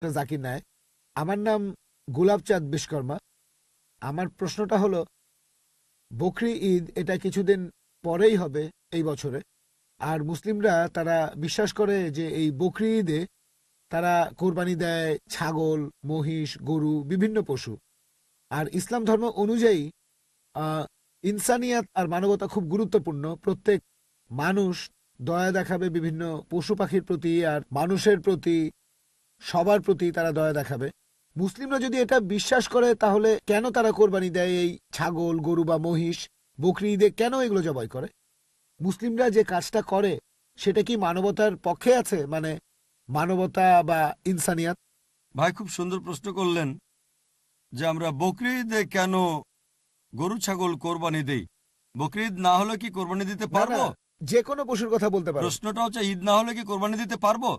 জাকির নায়েক। আমার নাম গোলাপচাঁদ বিশ্বকর্মা। আমার প্রশ্নটা হলো, বকরি ঈদ এটা কিছুদিন পরেই হবে এই বছরে। আর মুসলিমরা তারা বিশ্বাস করে যে এই বকরি ঈদে তারা কোরবানি দেয় ছাগল, মহিষ, গরু, বিভিন্ন পশু। আর ইসলাম ধর্ম অনুযায়ী আহ, ইনসানিয়াত আর মানবতা খুব গুরুত্বপূর্ণ। প্রত্যেক মানুষ দয়া দেখাবে বিভিন্ন পশু পাখির প্রতি আর মানুষের প্রতি, সবার প্রতি তারা দয়া দেখাবে। মুসলিমরা যদি এটা বিশ্বাস করে তাহলে কেন তারা কোরবানি দেয় এই ছাগল, গরু বা মহিষ? বকরি ঈদে কেন এগুলো জবাই করে? মুসলিমরা যে কাজটা করে সেটা কি মানবতার পক্ষে আছে, মানে মানবতা বা ইনসানিয়াত? ভাই খুব সুন্দর প্রশ্ন করলেন যে আমরা বকরি ঈদে কেন গরু ছাগল কোরবানি দেই। বকরি ঈদ না হলে কি কোরবানি দিতে না না, পারবো? যে কোনো পশুর কথা বলতে পারেন। প্রশ্নটা হচ্ছে ঈদ না হলে কি কোরবানি দিতে পারবো।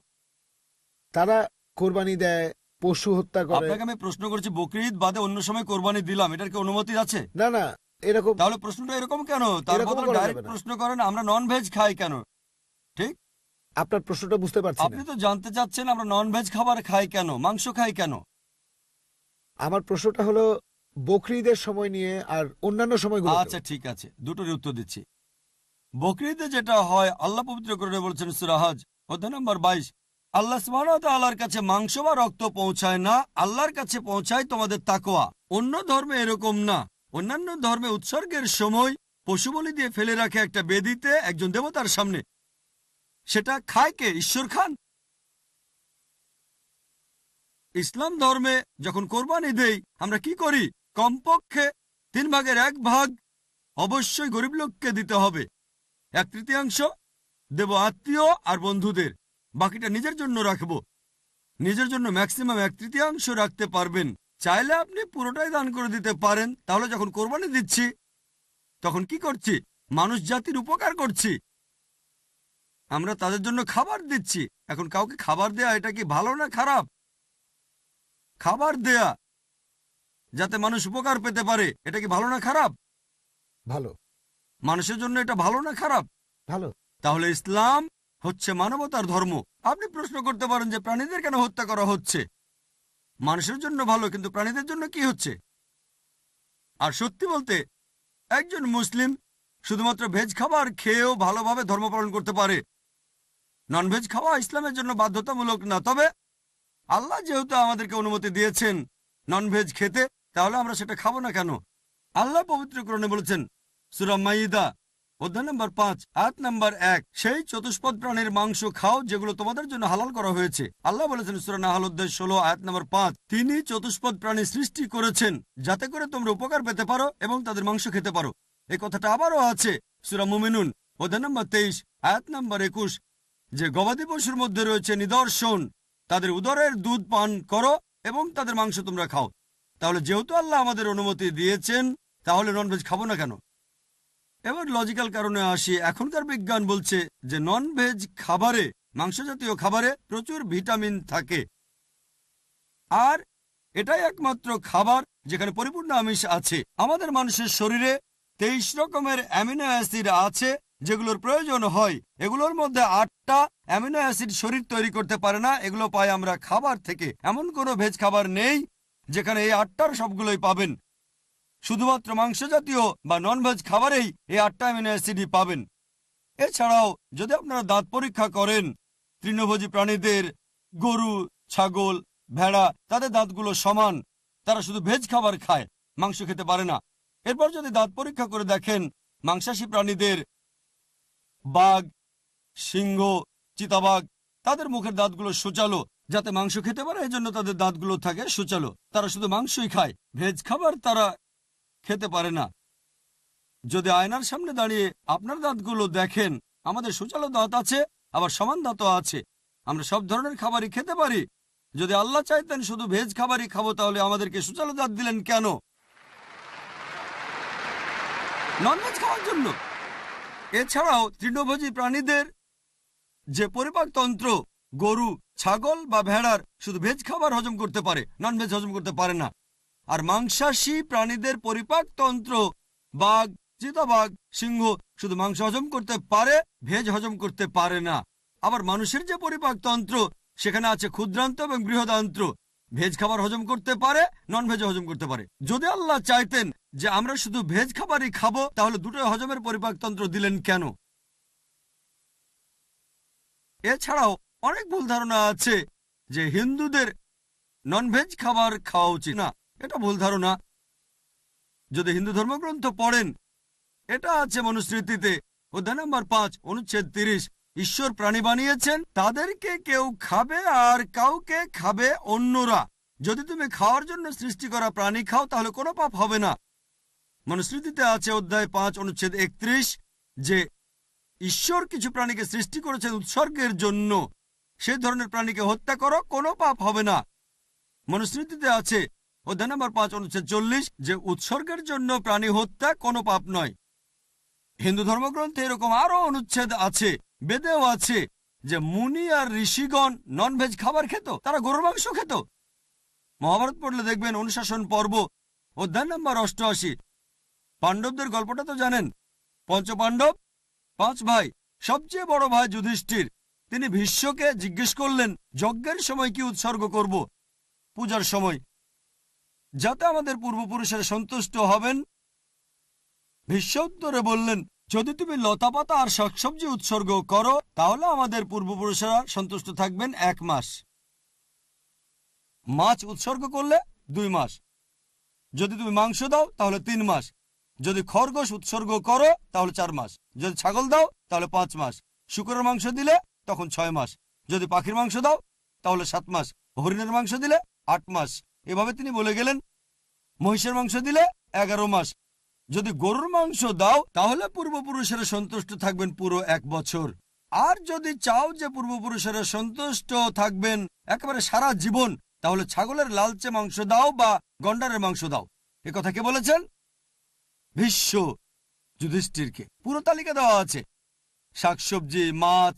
তারা কোরবানি দেয়, পশু হত্যা করে। আপনাকে আমি প্রশ্ন করছি বকরি ঈদ বাদে অন্য সময় কোরবানি দিলাম, এটার কি অনুমতি আছে? না না, এরকম তাহলে প্রশ্নটা এরকম কেন? তার এরকমও বদলে করা যাবে ডাইরেক্ট না। প্রশ্ন করেন আমরা নন ভেজ খাই কেন। ঠিক, আপনার প্রশ্নটা বুঝতে পারছি না। আপনি তো জানতে চাচ্ছেন আমরা নন ভেজ খাবার খাই কেন, মাংস খাই কেন। আমার প্রশ্নটা হলো বকরি ঈদের সময় নিয়ে আর অন্যান্য সময়গুলো। আচ্ছা ঠিক আছে, দুটোরই উত্তর দিচ্ছি। বকরি ঈদে যেটা হয় আল্লাহ পবিত্র করে বলছেন সূরা হজ অধ্যায় নম্বর 22, আল্লাহ সুবহানাহু ওয়া তাআলার কাছে মাংস বা রক্ত পৌঁছায় না, আল্লাহর কাছে পৌঁছায় তোমাদের তাকওয়া। অন্য ধর্মে এরকম না। অন্যান্য ধর্মে উৎসর্গের সময় পশু বলি দিয়ে ফেলে রাখে একটা বেদিতে একজন দেবতার সামনে। সেটা খায় কে? ঈশ্বর খান। ইসলাম ধর্মে যখন কোরবানি দেই আমরা কি করি? কমপক্ষে 1/3 অবশ্যই গরিব লোককে দিতে হবে, 1/3 দেব আত্মীয় আর বন্ধুদের, বাকিটা নিজের জন্য রাখবো। নিজের জন্য ম্যাক্সিমাম 1/3 রাখতে পারবেন। চাইলে আপনি পুরোটাই দান করে দিতে পারেন। তাহলে যখন কোরবানি দিচ্ছি তখন কি করছি? মানুষ জাতির উপকার করছি। আমরা তাদের জন্য খাবার দিচ্ছি। এখন কাউকে খাবার দেয়া এটা কি ভালো না খারাপ? খাবার দেয়া যাতে মানুষ উপকার পেতে পারে এটা কি ভালো না খারাপ? ভালো। মানুষের জন্য এটা ভালো না খারাপ? ভালো। তাহলে ইসলাম হচ্ছে মানবতার ধর্ম। আপনি প্রশ্ন করতে পারেন যে প্রাণীদের কেন হত্যা করা হচ্ছে? মানুষের জন্য ভালো, কিন্তু প্রাণীদের জন্য কি হচ্ছে? আর সত্যি বলতে একজন মুসলিম শুধুমাত্র ভেজ খাবার খেয়েও ভালোভাবে ধর্ম পালন করতে পারে। ননভেজ খাওয়া ইসলামের জন্য বাধ্যতামূলক না। তবে আল্লাহ যেহেতু আমাদেরকে অনুমতি দিয়েছেন ননভেজ খেতে, তাহলে আমরা সেটা খাবো না কেন? আল্লাহ পবিত্র কোরআনে বলেছেন সূরা মাইদা অধ্যায় নম্বর 5 আয়াত নম্বর 1, সেই চতুষ্পদ প্রাণীর মাংস খাও যেগুলো তোমাদের জন্য হালাল করা হয়েছে। আল্লাহ বলেছেন সূরা নাহল অধ্যায় 16 আয়াত নম্বর 5, তিনি চতুষ্পদ প্রাণী সৃষ্টি করেছেন যাতে করে তোমরা উপকার পেতে পারো এবং তাদের মাংস খেতে পারো। এই কথাটা আবারও আছে সূরা মুমিনুন অধ্যায় নম্বর 23 আয়াত নম্বর 21, যে গবাদি পশুর মধ্যে রয়েছে নিদর্শন, তাদের উদরের দুধ পান করো এবং তাদের মাংস তোমরা খাও। তাহলে যেহেতু আল্লাহ আমাদের অনুমতি দিয়েছেন, তাহলে ননভেজ খাবো না কেন? এবার লজিক্যাল কারণে আসি। এখনকার বিজ্ঞান বলছে যে নন ভেজ খাবারে, মাংস জাতীয় খাবারে প্রচুর ভিটামিন থাকে, আর এটাই একমাত্র খাবার যেখানে পরিপূর্ণ আমিষ আছে। আমাদের মানুষের শরীরে 23 রকমের অ্যামিনো অ্যাসিড আছে যেগুলোর প্রয়োজন হয়। এগুলোর মধ্যে 8টা অ্যামিনো অ্যাসিড শরীর তৈরি করতে পারে না, এগুলো পাই আমরা খাবার থেকে। এমন কোনো ভেজ খাবার নেই যেখানে এই 8টার সবগুলোই পাবেন। শুধুমাত্র মাংস জাতীয় বা নন ভেজ খাবারেই এই 8টা অ্যামিনো অ্যাসিডই পাবেন। এছাড়াও যদি আপনারা দাঁত পরীক্ষা করেন তৃণভোজী প্রাণীদের, গরু, ছাগল, ভেড়া, তাদের দাঁতগুলো সমান। তারা শুধু ভেজ খাবার খায়, মাংস খেতে পারে না। এরপর যদি দাঁত পরীক্ষা করে দেখেন মাংসাশী প্রাণীদের, বাঘ, সিংহ, চিতাবাঘ, তাদের মুখের দাঁতগুলো সূচালো যাতে মাংস খেতে পারে, এজন্য তাদের দাঁতগুলো থাকে সূচালো। তারা শুধু মাংসই খায়, ভেজ খাবার তারা খেতে পারে না। যদি আয়নার সামনে দাঁড়িয়ে আপনার দাঁতগুলো দেখেন, আমাদের সূচালো দাঁত আছে, আবার সমান দাঁতও আছে। আমরা সব ধরনের খাবারই খেতে পারি। যদি আল্লাহ চাইতেন শুধু ভেজ খাবারই খাবো, তাহলে আমাদেরকে সূচালো দাঁত দিলেন কেন? ননভেজ খাওয়ার জন্য। এছাড়াও তৃণভোজী প্রাণীদের যে পরিপাকতন্ত্র, গরু, ছাগল বা ভেড়ার শুধু ভেজ খাবার হজম করতে পারে, ননভেজ হজম করতে পারে না। আর মাংসাশী প্রাণীদের পরিপাকতন্ত্র, বাঘ, চিতাবাঘ, সিংহ শুধু মাংস হজম করতে পারে, ভেজ হজম করতে পারে না। আবার মানুষের যে পরিপাকতন্ত্র সেখানে আছে ক্ষুদ্রান্ত এবং বৃহদান্ত্র। ভেজ খাবার হজম করতে পারে, নন ভেজ হজম করতে পারে। যদি আল্লাহ চাইতেন যে আমরা শুধু ভেজ খাবারই খাবো, তাহলে দুটোই হজমের পরিপাকতন্ত্র দিলেন কেন? এছাড়াও অনেক ভুল ধারণা আছে যে হিন্দুদের ননভেজ খাবার খাওয়া উচিত না। এটা ভুল ধারণা। যদি হিন্দু ধর্মগ্রন্থ পড়েন, এটা আছে মনুস্মৃতিতে অধ্যায় নম্বর 5 অনুচ্ছেদ 30। ঈশ্বর প্রাণী বানিয়েছেন, তাদেরকে কেউ খাবে আর কাউকে খাবে অন্যরা। যদি তুমি খাওয়ার জন্য সৃষ্টি করা প্রাণী খাও তাহলে কোনো পাপ হবে না। মনুস্মৃতিতে আছে অধ্যায় 5 অনুচ্ছেদ 31 যে ঈশ্বর কিছু প্রাণীকে সৃষ্টি করেছেন উৎসর্গের জন্য। সেই ধরনের প্রাণীকে হত্যা করো, কোনো পাপ হবে না। মনুস্মৃতিতে আছে অধ্যায় নম্বর 5 অনুচ্ছেদ 40 যে উৎসর্গের জন্য প্রাণী হত্যা কোনো পাপ নয়। হিন্দু ধর্মগ্রন্থে এরকম আরো অনুচ্ছেদ আছে, বেদেও আছে যে মুনি আর ঋষিগণ ননভেজ খাবার খেত, তারা গরুর মাংস খেত। মহাভারত পড়লে দেখবেন অনুশাসন পর্ব অধ্যায় নম্বর 88। পাণ্ডবদের গল্পটা তো জানেন। পঞ্চপাণ্ডব 5 ভাই, সবচেয়ে বড় ভাই যুধিষ্ঠির, তিনি ভীষ্মকে জিজ্ঞেস করলেন যজ্ঞের সময় কি উৎসর্গ করব, পূজার সময়, যাতে আমাদের পূর্বপুরুষেরা সন্তুষ্ট হবেন। ভীষ্ম উত্তরে বললেন, যদি তুমি লতাপাতা আর শাকসবজি উৎসর্গ করো তাহলে আমাদের পূর্বপুরুষেরা সন্তুষ্ট থাকবেন 1 মাস। মাছ উৎসর্গ করলে 2 মাস। যদি তুমি মাংস দাও তাহলে 3 মাস। যদি খরগোশ উৎসর্গ করো তাহলে 4 মাস। যদি ছাগল দাও তাহলে 5 মাস। শুকরের মাংস দিলে তখন 6 মাস। যদি পাখির মাংস দাও তাহলে 7 মাস। হরিণের মাংস দিলে 8 মাস। এভাবে তিনি বলে গেলেন। মহিষের মাংস দিলে 11 মাস। যদি গরুর মাংস দাও তাহলে পূর্বপুরুষেরা সন্তুষ্ট থাকবেন পুরো 1 বছর। আর যদি চাও যে পূর্বপুরুষেরা সন্তুষ্ট থাকবেন একেবারে সারা জীবন, তাহলে ছাগলের লালচে মাংস দাও বা গন্ডারের মাংস দাও। এ কথা কে বলেছেন? ভীষ্ম যুধিষ্ঠিরকে। পুরো তালিকা দেওয়া আছে, শাকসবজি, মাছ,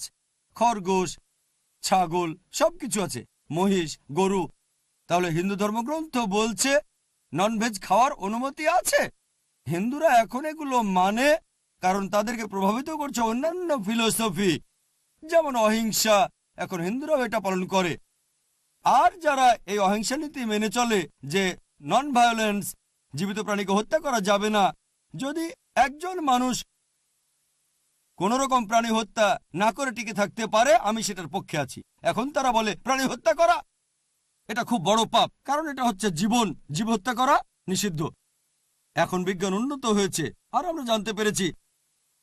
খরগোশ, ছাগল, সবকিছু আছে, মহিষ, গরু। তাহলে হিন্দু ধর্মগ্রন্থ বলছে ননভেজ খাওয়ার অনুমতি আছে। হিন্দুরা এখন এগুলো মানে কারণ তাদেরকে প্রভাবিত করছে অন্যান্য ফিলোসফি, যেমন অহিংসা। এখন হিন্দুরাও এটা পালন করে। আর যারা এই অহিংসা নীতি মেনে চলে যে নন ভায়োলেন্স, জীবিত প্রাণীকে হত্যা করা যাবে না, যদি একজন মানুষ কোন রকম প্রাণী হত্যা না করে টিকে থাকতে পারে, আমি সেটার পক্ষে আছি। এখন তারা বলে প্রাণী হত্যা করা এটা খুব বড় পাপ, কারণ এটা হচ্ছে জীবন, জীব হত্যা করা নিষিদ্ধ। এখন বিজ্ঞান উন্নত হয়েছে আর আমরা জানতে পেরেছি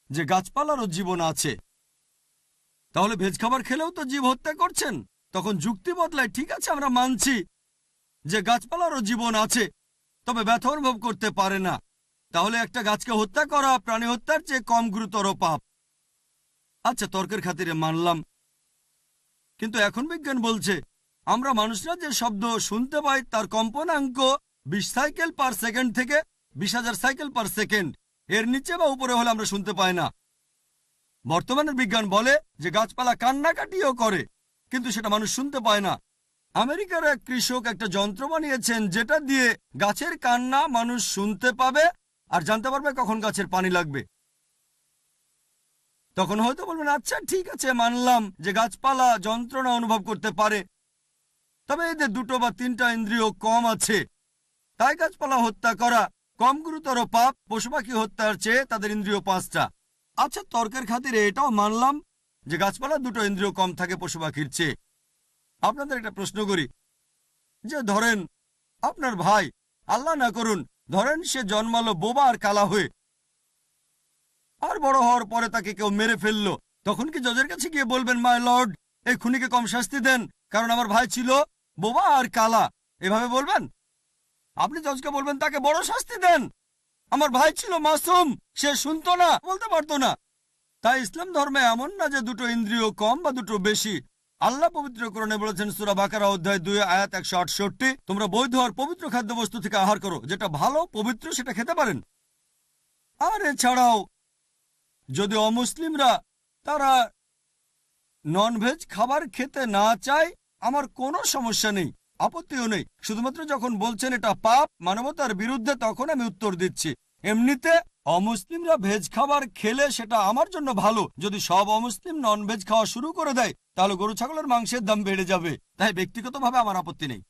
যে গাছপালারও জীবন আছে। তাহলে ভেজ খাবার খেলেও তো জীব হত্যা করছেন। তখন যুক্তি বদলায়, ঠিক আছে আমরা মানছি যে গাছপালারও জীবন আছে, তবে ব্যথা অনুভব করতে পারে না। তাহলে একটা গাছকে হত্যা করা প্রাণী হত্যার চেয়ে কম গুরুতর পাপ। আচ্ছা, তর্কের খাতিরে মানলাম, কিন্তু এখন বিজ্ঞান বলছে আমরা মানুষরা যে শব্দ শুনতে পাই তার কম্পনাঙ্ক 20 সাইকেল পার সেকেন্ড থেকে 20,000 সাইকেল পার সেকেন্ড। এর নিচে বা উপরে হলে আমরা শুনতে পাই না। বর্তমানের বিজ্ঞান বলে যে গাছপালা কান্নাকাটিও করে, কিন্তু সেটা মানুষ শুনতে পায় না। আমেরিকার এক কৃষক একটা যন্ত্র বানিয়েছেন যেটা দিয়ে গাছের কান্না মানুষ শুনতে পাবে আর জানতে পারবে কখন গাছের পানি লাগবে। তখন হয়তো বলবেন, আচ্ছা ঠিক আছে, মানলাম যে গাছপালা যন্ত্রণা অনুভব করতে পারে, তবে এদের 2 বা 3টা ইন্দ্রিয় কম আছে, তাই গাছপালা হত্যা করা কম গুরুতর পাপ পশু পাখি হত্যার চেয়ে তাদের ইন্দ্রিয় 5টা। আচ্ছা, তর্কের খাতিরে এটাও মানলাম যে গাছপালা 2টো ইন্দ্রিয় কম থাকে পশু পাখির চেয়ে। আপনাদের একটা প্রশ্ন করি, যে ধরেন আপনার ভাই, আল্লাহ না করুন, ধরেন সে জন্মালো বোবা আর কালা হয়ে, আর বড় হওয়ার পরে তাকে কেউ মেরে ফেললো, তখন কি জজের কাছে গিয়ে বলবেন, মাই লর্ড, এই খুনিকে কম শাস্তি দেন কারণ আমার ভাই ছিল বোবা আর কালা? এভাবে বলবেন? আপনি জজকে বলবেন তাকে বড় শাস্তি দেন, আমার ভাই ছিল মাসুম, সে শুনতো না, বলতে পারতো না। তাই ইসলাম ধর্মে এমন না যে 2টো ইন্দ্রিয় কম বা 2টো বেশি। আল্লাহ পবিত্র কোরআনে বলেছেন সূরা বাকারা অধ্যায় 2 আয়াত 168, তোমরা বৈধ আর পবিত্র খাদ্যবস্তু থেকে আহার করো, যেটা ভালো পবিত্র সেটা খেতে পারেন। আর এছাড়াও যদি অমুসলিমরা তারা ননভেজ খাবার খেতে না চায়, আমার কোনো সমস্যা নেই, আপত্তিও নেই। শুধুমাত্র যখন বলছেন এটা পাপ, মানবতার বিরুদ্ধে, তখন আমি উত্তর দিচ্ছি। এমনিতে অমুসলিমরা ভেজ খাবার খেলে সেটা আমার জন্য ভালো। যদি সব অমুসলিম নন ভেজ খাওয়া শুরু করে দেয় তাহলে গরু ছাগলের মাংসের দাম বেড়ে যাবে। তাই ব্যক্তিগতভাবে আমার আপত্তি নেই।